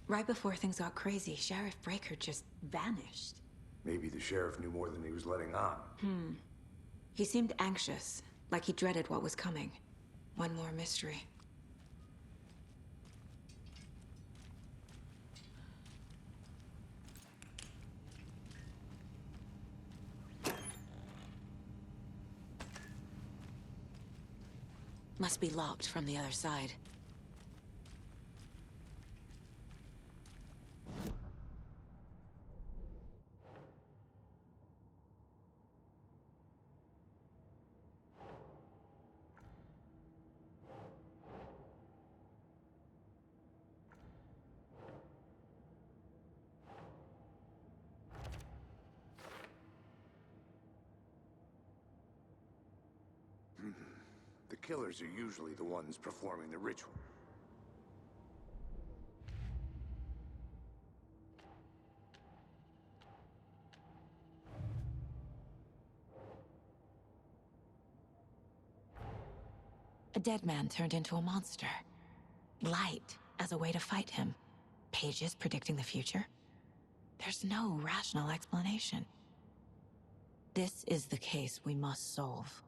Right before things got crazy, Sheriff Breaker just vanished. Maybe the sheriff knew more than he was letting on. He seemed anxious, like he dreaded what was coming. One more mystery. Must be locked from the other side. The killers are usually the ones performing the ritual. A dead man turned into a monster. Light as a way to fight him. Pages predicting the future? There's no rational explanation. This is the case we must solve.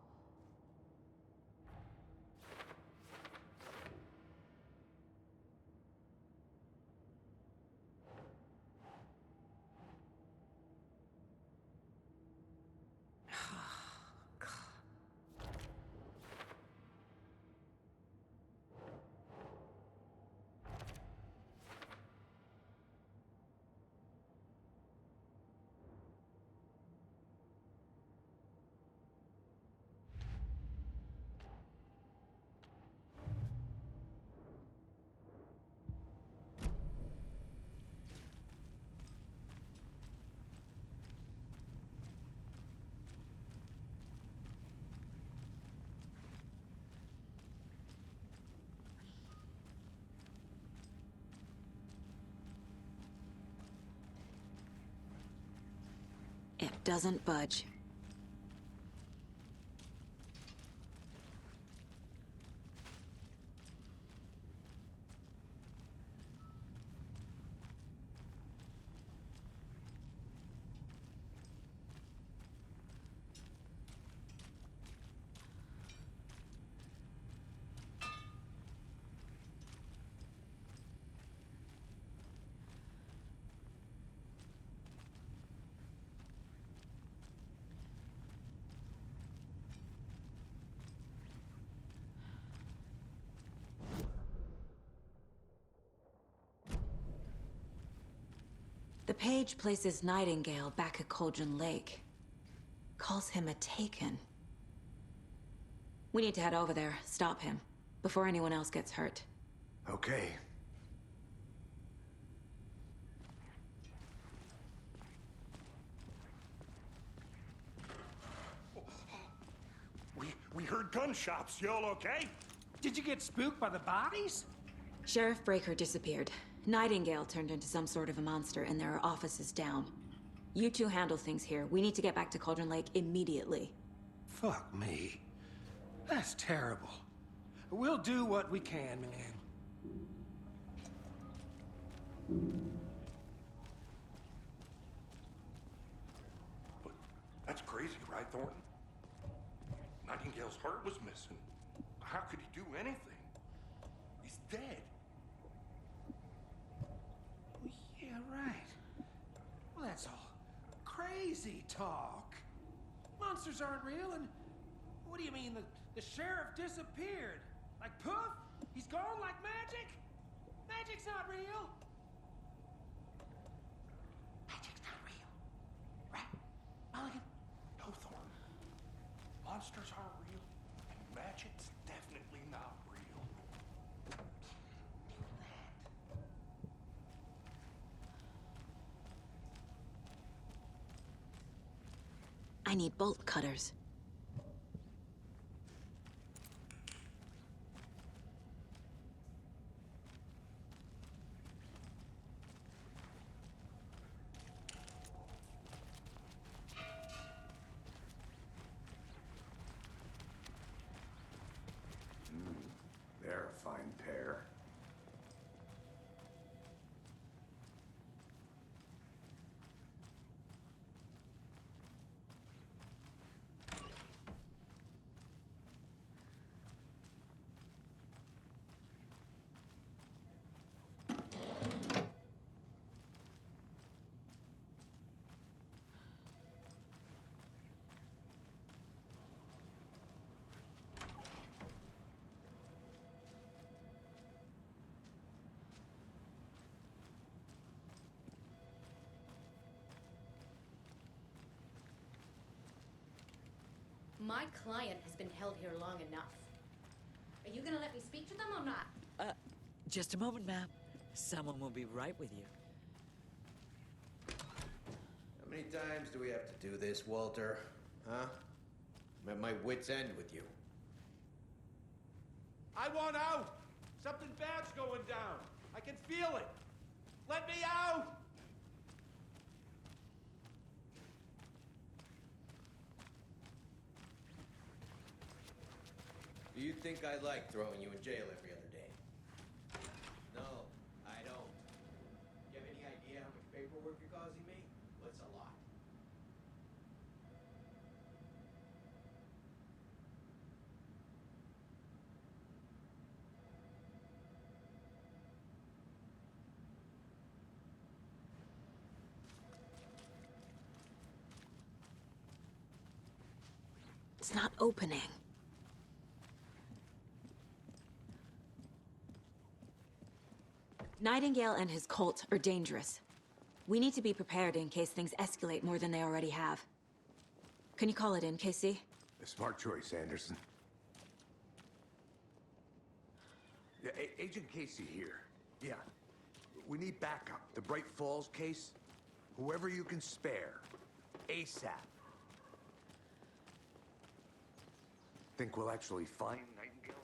It doesn't budge. The page places Nightingale back at Cauldron Lake. Calls him a Taken. We need to head over there, stop him, before anyone else gets hurt. Okay. We heard gunshots. Y'all okay? Did you get spooked by the bodies? Sheriff Breaker disappeared. Nightingale turned into some sort of a monster, and there are offices down. You two handle things here. We need to get back to Cauldron Lake immediately. Fuck me. That's terrible. We'll do what we can, man. But that's crazy, right, Thornton? Nightingale's heart was missing. How could he do anything? He's dead. Yeah, right. Well, that's all crazy talk. Monsters aren't real, and what do you mean the sheriff disappeared? Like poof? He's gone like magic? Magic's not real. Magic's not real. Right, Mulligan? No, Thornton. Monsters aren't real, and magic's definitely not real. I need bolt cutters. They're a fine pair. My client has been held here long enough. Are you gonna let me speak to them or not? Just a moment, ma'am. Someone will be right with you. How many times do we have to do this, Walter? Huh? I'm at my wit's end with you. I want out! Something bad's going down. I can feel it. Let me out! Do you think I like throwing you in jail every other day? No, I don't. You have any idea how much paperwork you're causing me? Well, it's a lot. It's not opening. Nightingale and his cult are dangerous. We need to be prepared in case things escalate more than they already have. Can you call it in, KC? A smart choice, Anderson. Yeah, Agent Casey here. Yeah. We need backup. The Bright Falls case. Whoever you can spare. ASAP. Think we'll actually find Nightingale?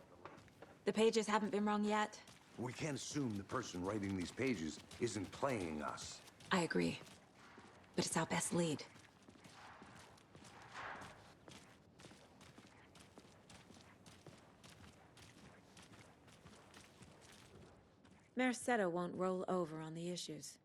The pages haven't been wrong yet. We can't assume the person writing these pages isn't playing us. I agree. But it's our best lead. Mercado won't roll over on the issues.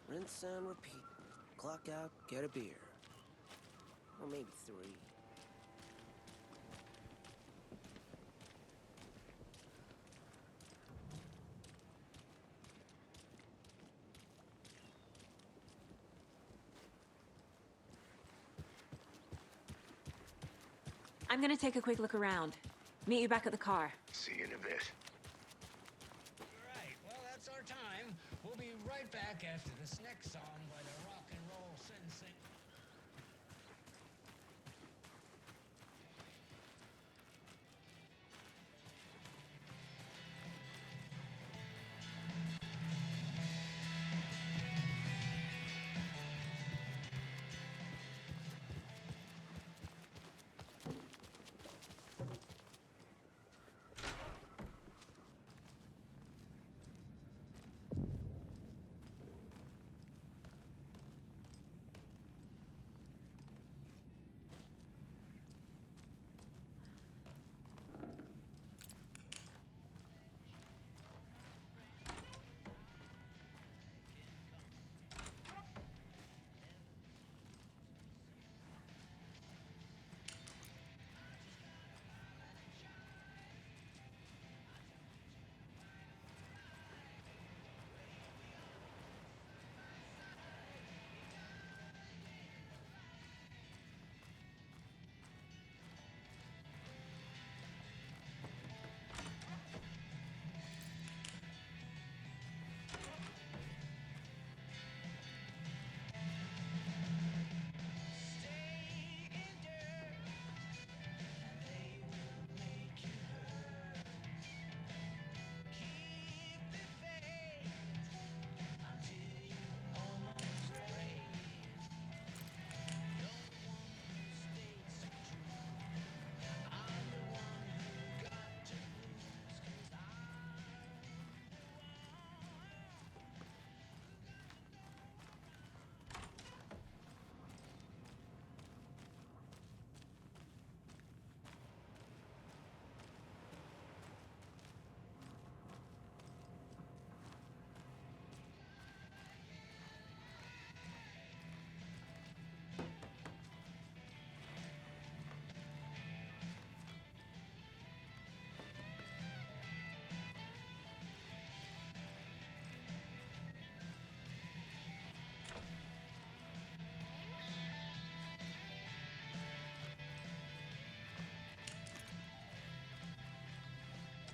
Rinse and repeat. Clock out, get a beer. Or maybe 3. I'm gonna take a quick look around. Meet you back at the car. See you in a bit. Right, well, that's our time. We'll be right back after this next song by the rock and roll sensei.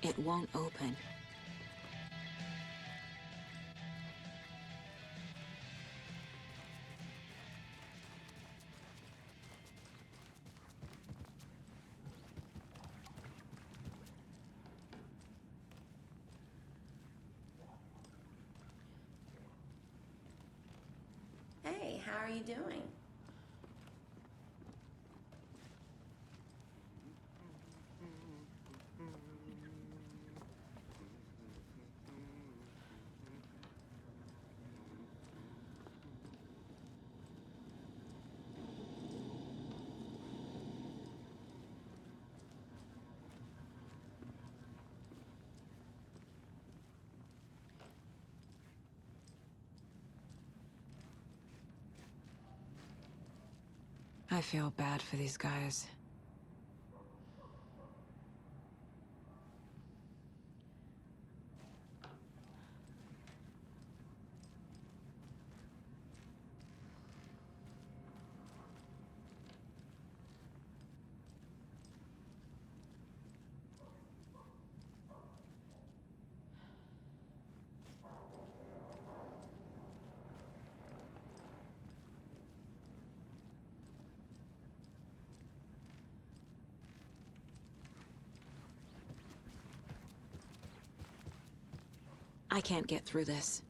It won't open. Hey, how are you doing? I feel bad for these guys. I can't get through this.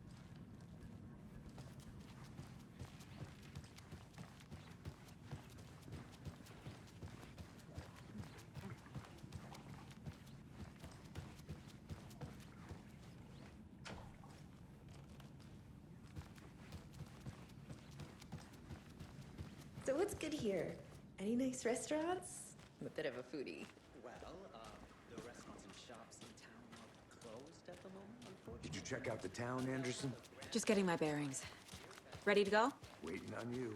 So what's good here? Any nice restaurants? I'm a bit of a foodie. Well, the restaurants and shops in town are closed at the moment, unfortunately. Did you check out the town, Anderson? Just getting my bearings. Ready to go? Waiting on you.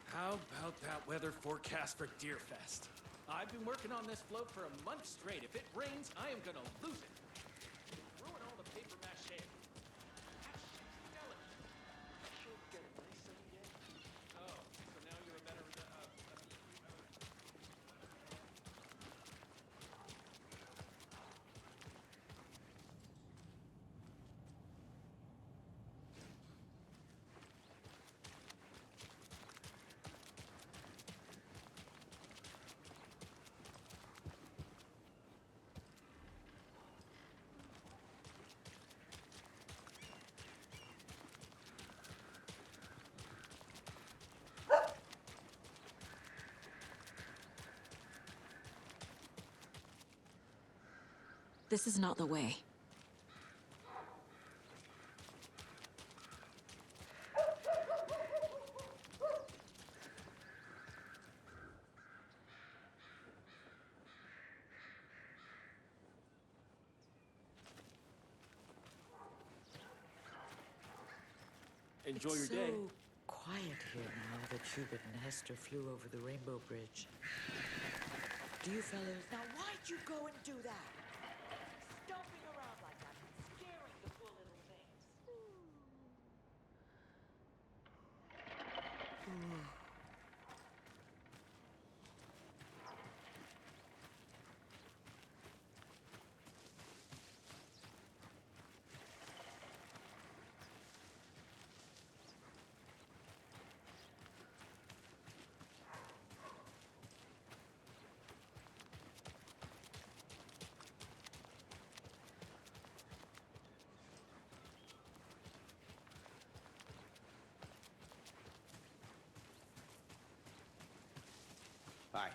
How about that weather forecast for Deerfest? I've been working on this float for a month straight. If it rains, I am gonna lose it. Ruin all the paper mache. That skeleton. Should get a nice sunny day. Oh, so now you're a better. This is not the way. Enjoy your so day. quiet here now that Hubert and Hester flew over the Rainbow Bridge. Do you fellas... Now why'd you go and do that? Stomping around like that, scaring the poor little things. Bye.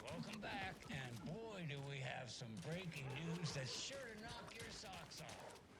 Welcome back, and boy, do we have some breaking news that's sure to knock your socks off.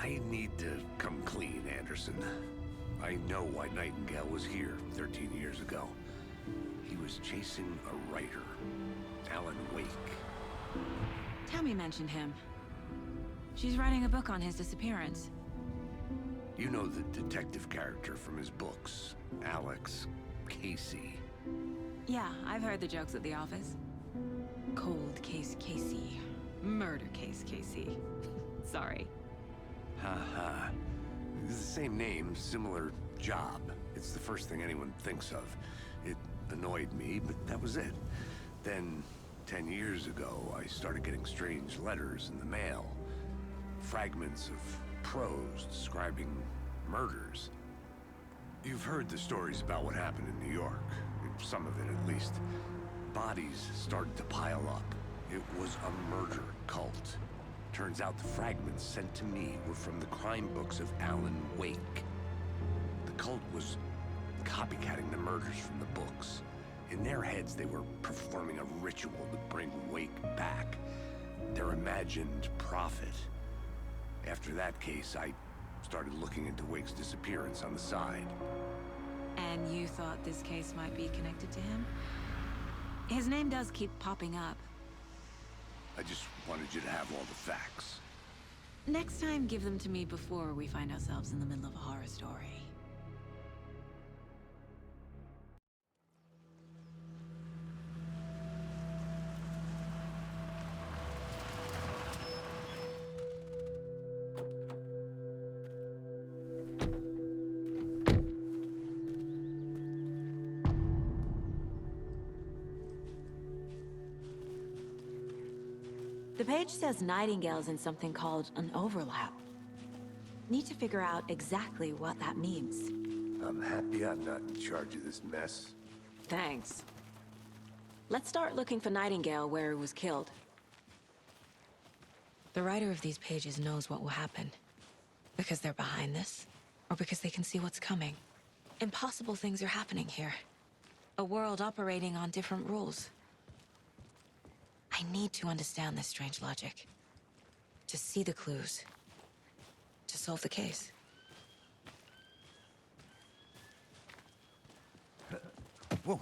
I need to come clean, Anderson. I know why Nightingale was here 13 years ago. He was chasing a writer, Alan Wake. Tammy mentioned him. She's writing a book on his disappearance. You know the detective character from his books, Alex Casey. Yeah, I've heard the jokes at the office. Cold case Casey. Murder case Casey. Sorry. Ha. It's the same name, similar job. It's the first thing anyone thinks of. It annoyed me, but that was it. Then, 10 years ago, I started getting strange letters in the mail. Fragments of prose describing murders. You've heard the stories about what happened in New York. Some of it, at least. Bodies started to pile up. It was a murder cult. Turns out the fragments sent to me were from the crime books of Alan Wake. The cult was copycatting the murders from the books. In their heads, they were performing a ritual to bring Wake back. Their imagined prophet. After that case, I started looking into Wake's disappearance on the side. And you thought this case might be connected to him? His name does keep popping up. I just wanted you to have all the facts. Next time, give them to me before we find ourselves in the middle of a horror story. The page says Nightingale's in something called an overlap. Need to figure out exactly what that means. I'm happy I'm not in charge of this mess. Thanks. Let's start looking for Nightingale where he was killed. The writer of these pages knows what will happen. Because they're behind this, or because they can see what's coming. Impossible things are happening here. A world operating on different rules. I need to understand this strange logic. To see the clues. To solve the case. Whoa.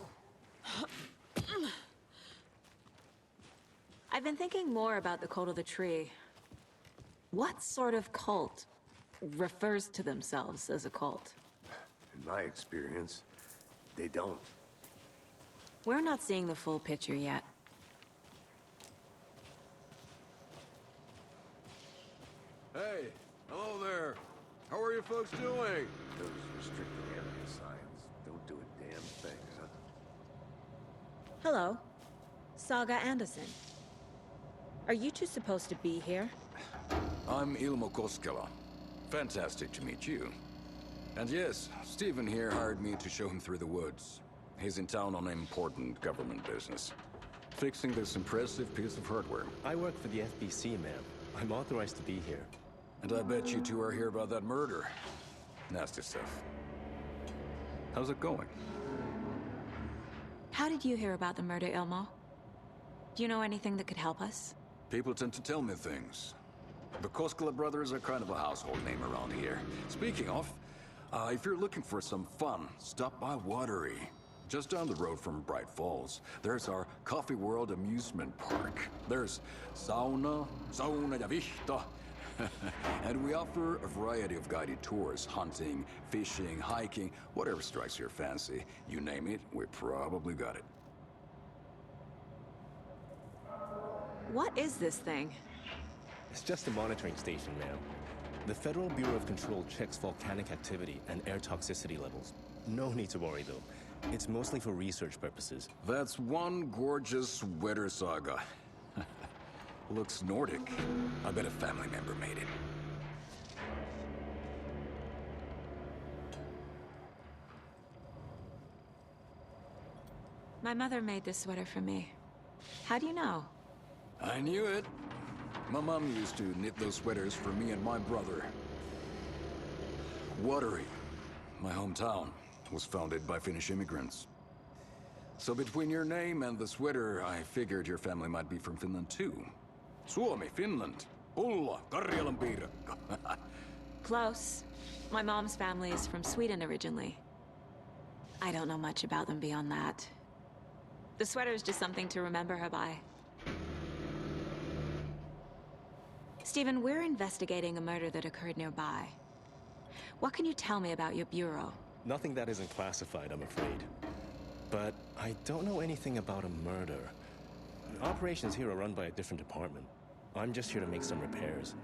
I've been thinking more about the cult of the tree. What sort of cult refers to themselves as a cult? In my experience, they don't. We're not seeing the full picture yet. Hey, hello there. How are you folks doing? Those restricted area signs don't do a damn thing, huh? Hello. Saga Anderson. Are you two supposed to be here? I'm Ilmo Koskela. Fantastic to meet you. And yes, Stephen here hired me to show him through the woods. He's in town on important government business. Fixing this impressive piece of hardware. I work for the FBC, ma'am. I'm authorized to be here. And I bet you two are here about that murder. Nasty stuff. How's it going? How did you hear about the murder, Ilmo? Do you know anything that could help us? People tend to tell me things. The Koskela brothers are kind of a household name around here. Speaking of, if you're looking for some fun, stop by Watery. Just down the road from Bright Falls, there's our Coffee World amusement park. There's sauna ja vihta. And we offer a variety of guided tours, hunting, fishing, hiking, whatever strikes your fancy. You name it, we probably got it. What is this thing? It's just a monitoring station, ma'am. The Federal Bureau of Control checks volcanic activity and air toxicity levels. No need to worry, though. It's mostly for research purposes. That's one gorgeous weather saga. Looks Nordic. I bet a family member made it. My mother made this sweater for me. How do you know? I knew it. My mom used to knit those sweaters for me and my brother. Watery, my hometown, was founded by Finnish immigrants. So between your name and the sweater, I figured your family might be from Finland too. Suomi, Finland. Ulla, Karjalan piirakka. Close. My mom's family is from Sweden originally. I don't know much about them beyond that. The sweater is just something to remember her by. Stephen, we're investigating a murder that occurred nearby. What can you tell me about your bureau? Nothing that isn't classified, I'm afraid. But I don't know anything about a murder. Operations here are run by a different department. I'm just here to make some repairs.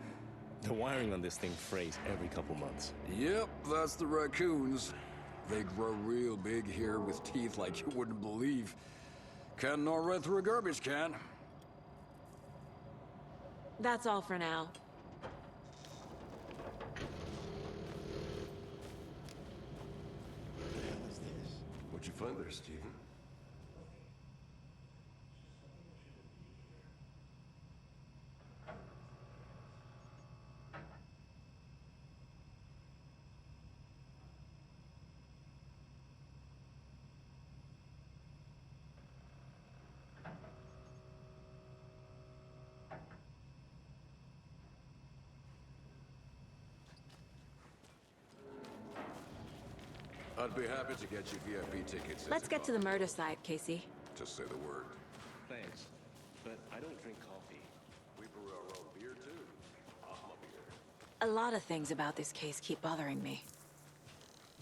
The wiring on this thing frays every couple months. Yep, that's the raccoons. They grow real big here with teeth like you wouldn't believe. Can't gnaw right through a garbage can. That's all for now. What the hell is this? What'd you find there, Stephen? I'd be happy to get you VIP tickets. Let's get to the murder site, Casey. Just say the word. Thanks, but I don't drink coffee. We brew our own beer, too. Ahma beer. A lot of things about this case keep bothering me.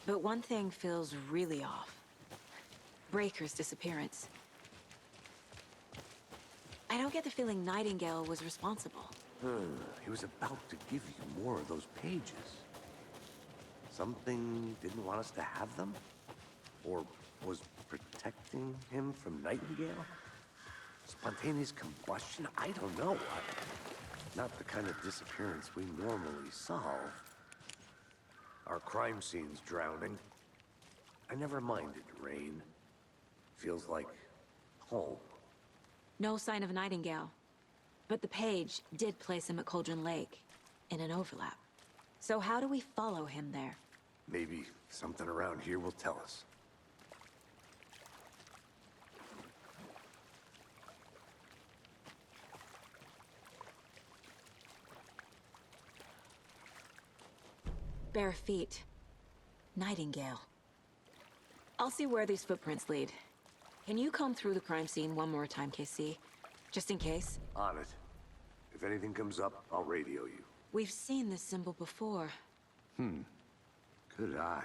But one thing feels really off. Breaker's disappearance. I don't get the feeling Nightingale was responsible. He was about to give you more of those pages. Something didn't want us to have them? Or was protecting him from Nightingale? Spontaneous combustion? I don't know. Not the kind of disappearance we normally solve. Our crime scene's drowning. I never minded rain. Feels like home. No sign of Nightingale. But the page did place him at Cauldron Lake, in an overlap. So how do we follow him there? Maybe something around here will tell us. Bare feet. Nightingale. I'll see where these footprints lead. Can you comb through the crime scene one more time, KC? Just in case? On it. If anything comes up, I'll radio you. We've seen this symbol before. Good eye.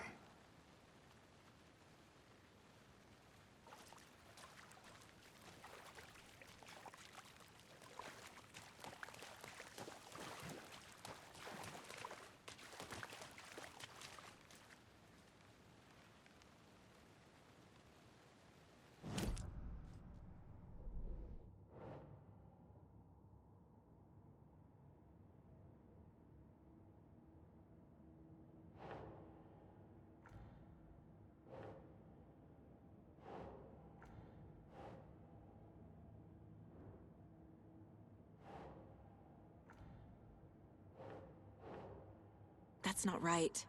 That's not right.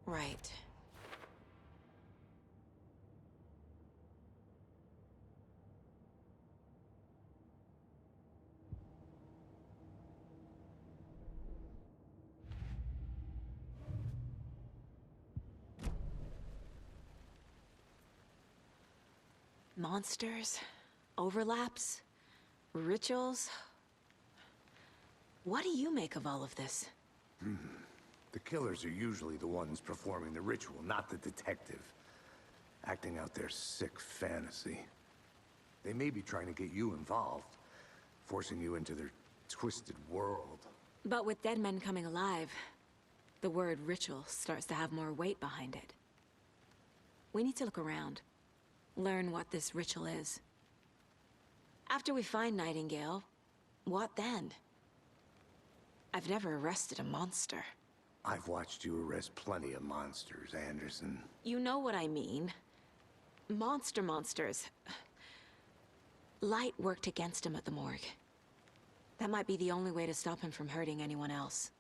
Right. Monsters? Overlaps? Rituals? What do you make of all of this? The killers are usually the ones performing the ritual, not the detective. Acting out their sick fantasy. They may be trying to get you involved, forcing you into their twisted world. But with dead men coming alive, the word ritual starts to have more weight behind it. We need to look around. Learn what this ritual is. After we find Nightingale, what then? I've never arrested a monster. I've watched you arrest plenty of monsters, Anderson. You know what I mean. Monsters. Light worked against him at the morgue. That might be the only way to stop him from hurting anyone else.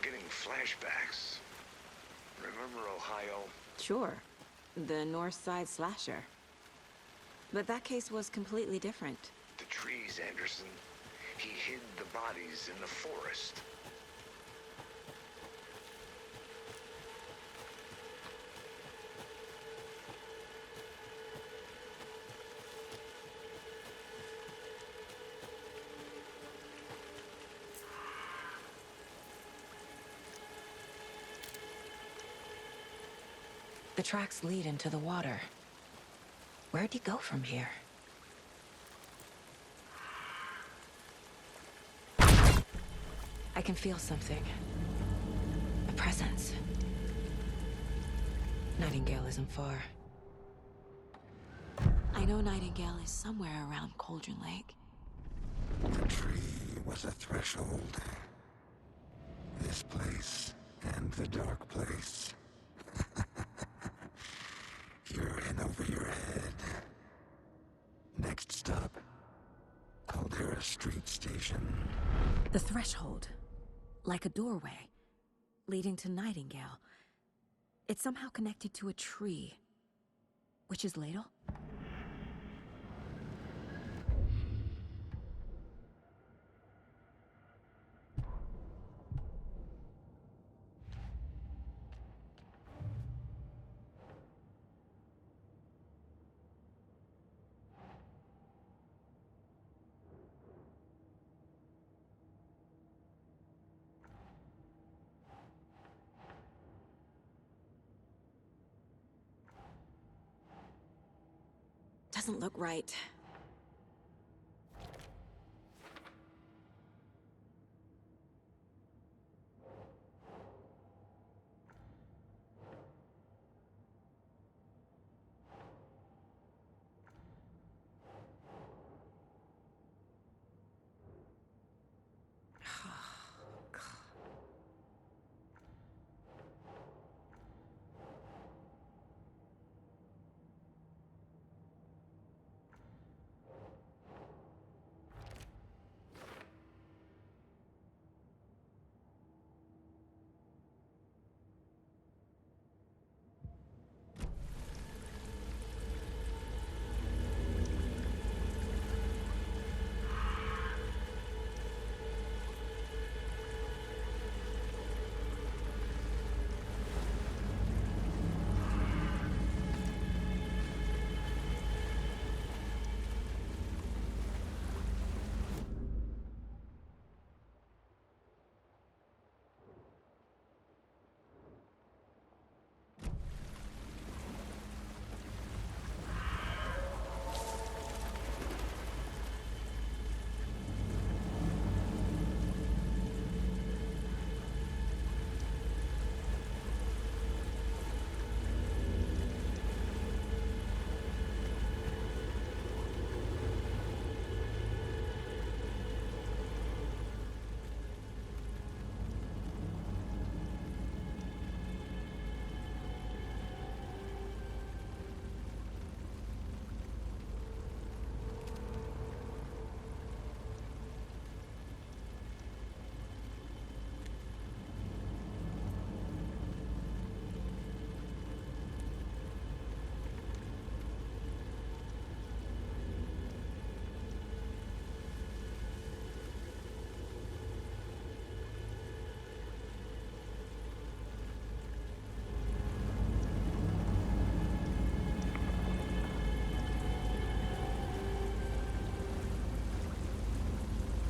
getting flashbacks. Remember Ohio? Sure. The North Side slasher. But that case was completely different. The trees, Anderson. He hid the bodies in the forest. The tracks lead into the water. Where'd he go from here? I can feel something. A presence. Nightingale isn't far. I know Nightingale is somewhere around Cauldron Lake. The tree was a threshold. This place and the dark place. You're in over your head. Next stop, Caldera Street Station. The threshold. Like a doorway. Leading to Nightingale. It's somehow connected to a tree. Witch's Ladle? Doesn't look right.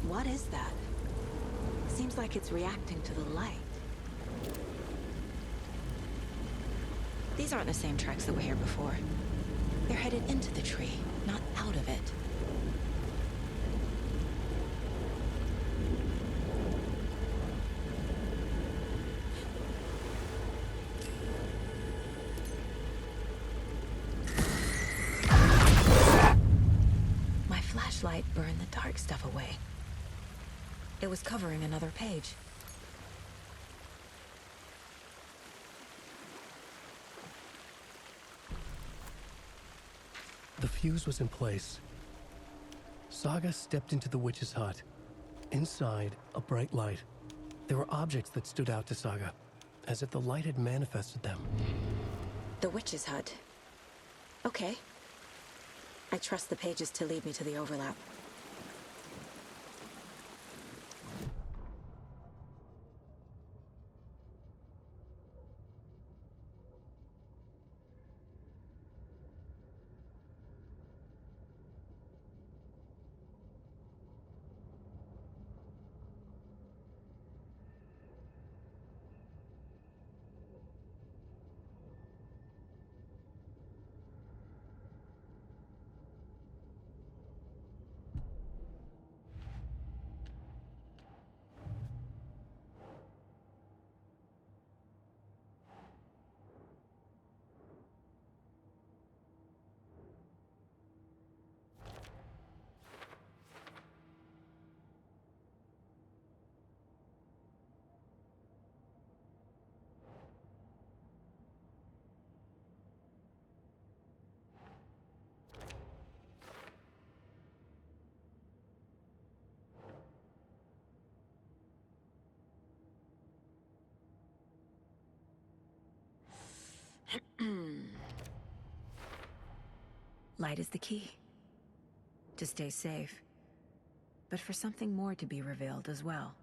What is that? Seems like it's reacting to the light. These aren't the same tracks that were here before. They're headed into the tree, not out of it. My flashlight burned the dark stuff away. It was covering another page. The fuse was in place. Saga stepped into the witch's hut. Inside, a bright light. There were objects that stood out to Saga, as if the light had manifested them. The witch's hut. Okay. I trust the pages to lead me to the overlap. Light is the key. To stay safe. But for something more to be revealed as well.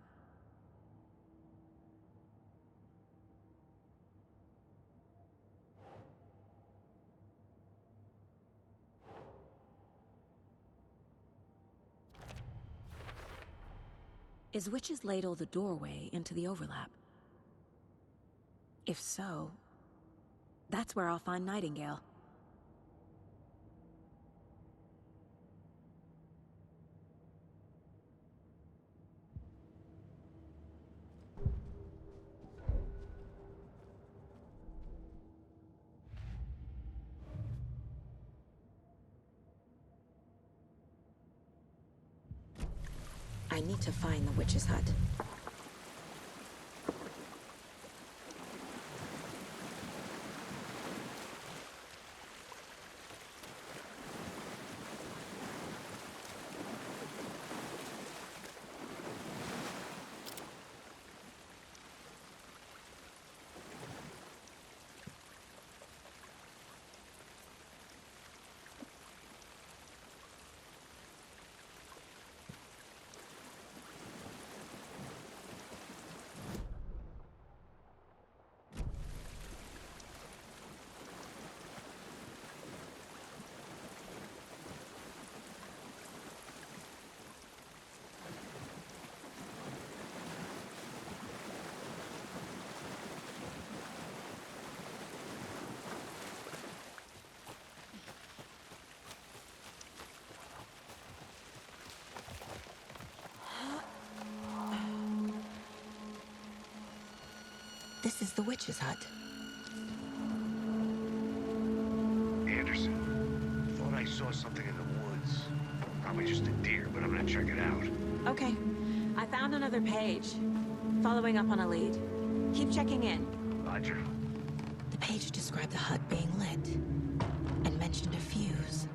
Is Witch's Ladle the doorway into the overlap? If so, that's where I'll find Nightingale. I need to find the witch's hut. This is the witch's hut. Anderson, thought I saw something in the woods. Probably just a deer, but I'm gonna check it out. Okay. I found another page. Following up on a lead. Keep checking in. Roger. The page described the hut being lit. And mentioned a fuse.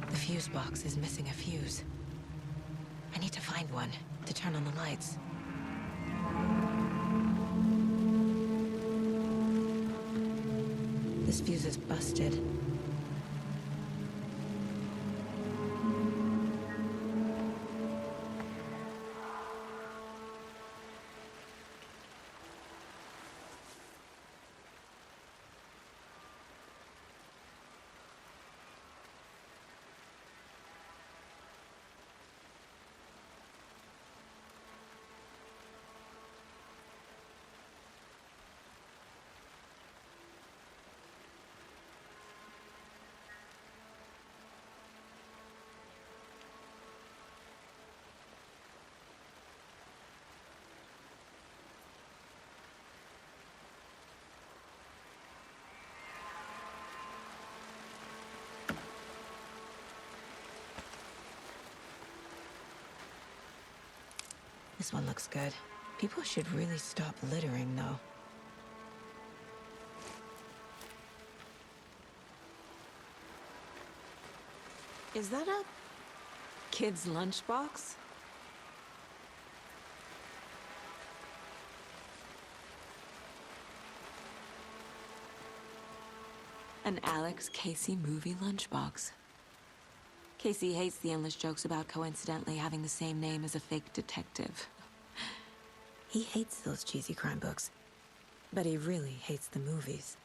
The fuse box is missing a fuse. I need to find one to turn on the lights. This fuse is busted. This one looks good. People should really stop littering, though. Is that a kid's lunchbox? An Alex Casey movie lunchbox. Casey hates the endless jokes about coincidentally having the same name as a fake detective. He hates those cheesy crime books, but he really hates the movies.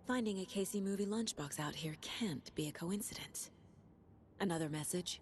Finding a Casey movie lunchbox out here can't be a coincidence. Another message?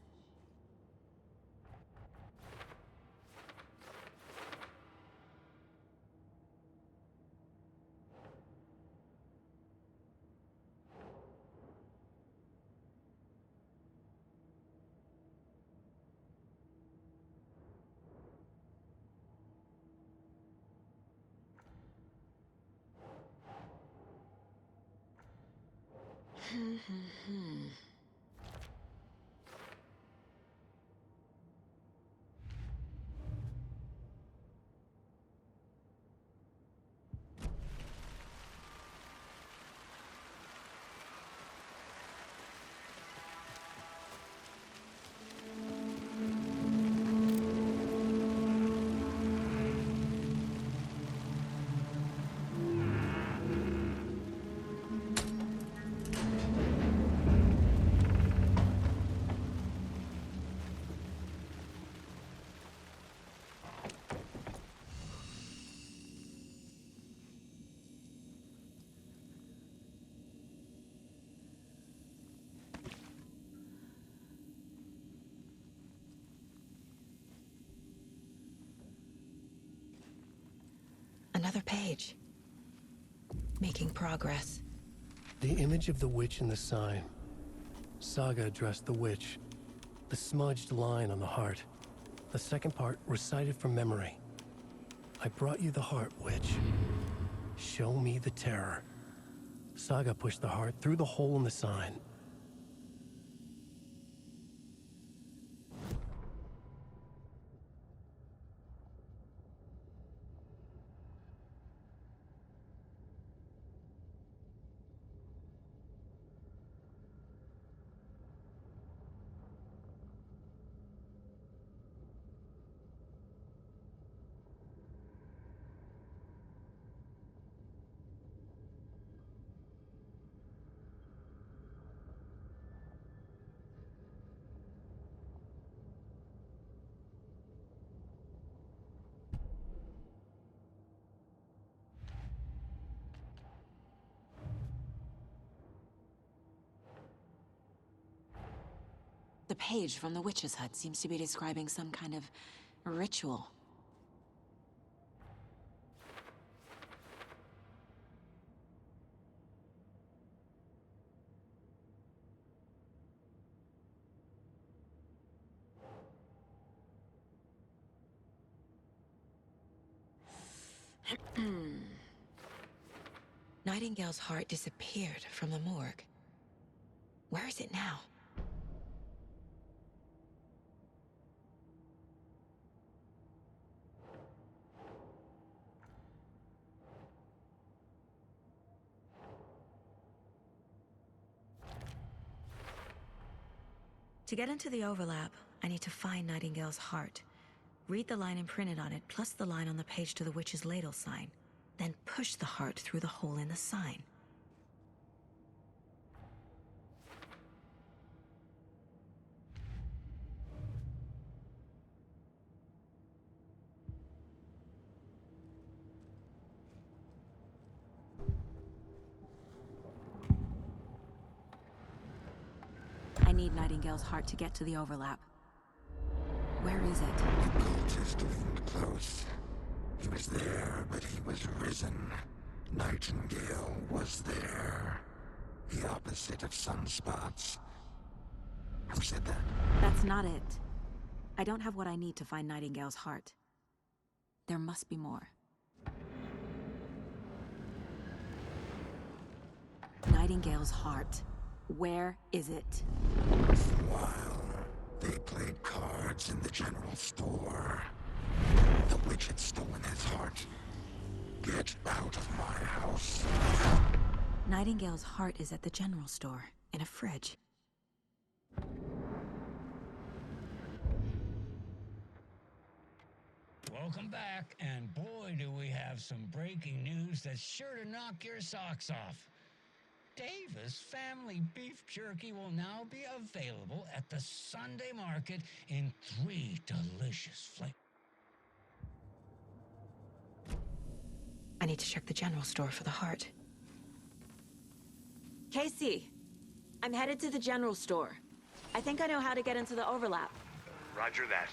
Another page. Making progress. The image of the witch in the sign. Saga addressed the witch. The smudged line on the heart. The second part recited from memory. I brought you the heart, witch. Show me the terror. Saga pushed the heart through the hole in the sign. The page from the witch's hut seems to be describing some kind of ritual. Nightingale's heart disappeared from the morgue. Where is it now? To get into the overlap, I need to find Nightingale's heart. Read the line imprinted on it, plus the line on the page to the witch's ladle sign. Then push the heart through the hole in the sign. I need Nightingale's heart to get to the overlap. Where is it? The cultist leaned close. He was there, but he was risen. Nightingale was there. The opposite of sunspots. Who said that? That's not it. I don't have what I need to find Nightingale's heart. There must be more. Nightingale's heart. Where is it? While they played cards in the general store, the witch had stolen his heart. Get out of my house. Nightingale's heart is at the general store, in a fridge. Welcome back, and boy do we have some breaking news that's sure to knock your socks off. Davis Family Beef Jerky will now be available at the Sunday market in 3 delicious flavors. I need to check the general store for the heart. Casey, I'm headed to the general store. I think I know how to get into the overlap. Roger that.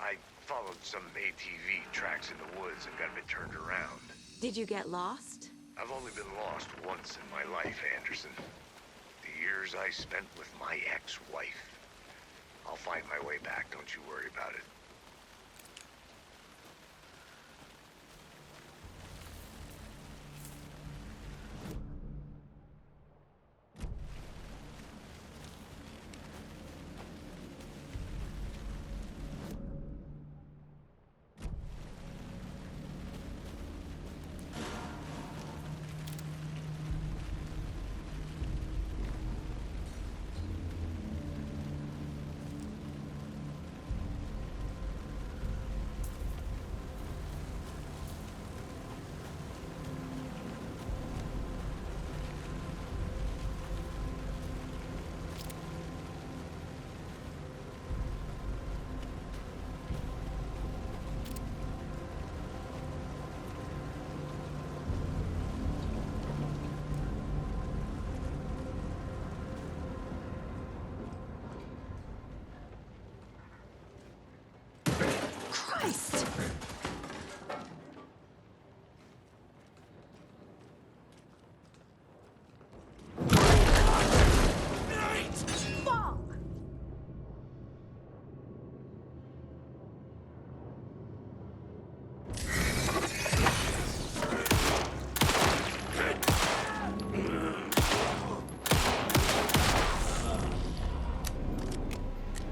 I followed some ATV tracks in the woods and got a bit turned around. Did you get lost? I've only been lost once in my life, Anderson. The years I spent with my ex-wife. I'll find my way back, don't you worry about it. Christ! Fuck!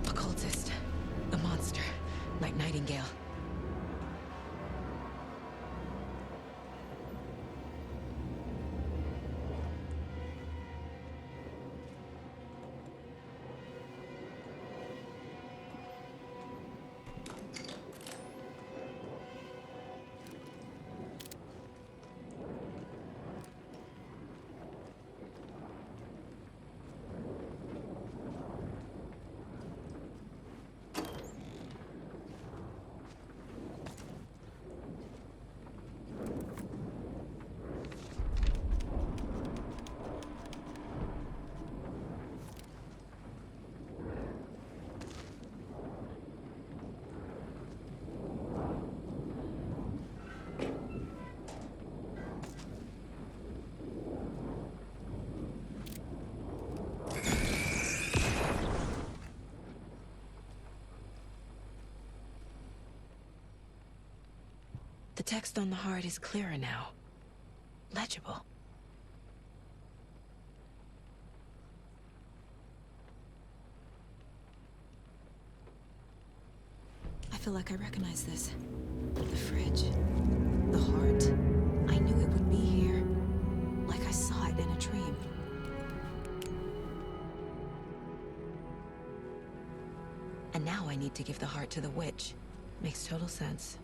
A cultist. A monster. Like Nightingale. The text on the heart is clearer now. Legible. I feel like I recognize this. The fridge. The heart. I knew it would be here. Like I saw it in a dream. And now I need to give the heart to the witch. Makes total sense.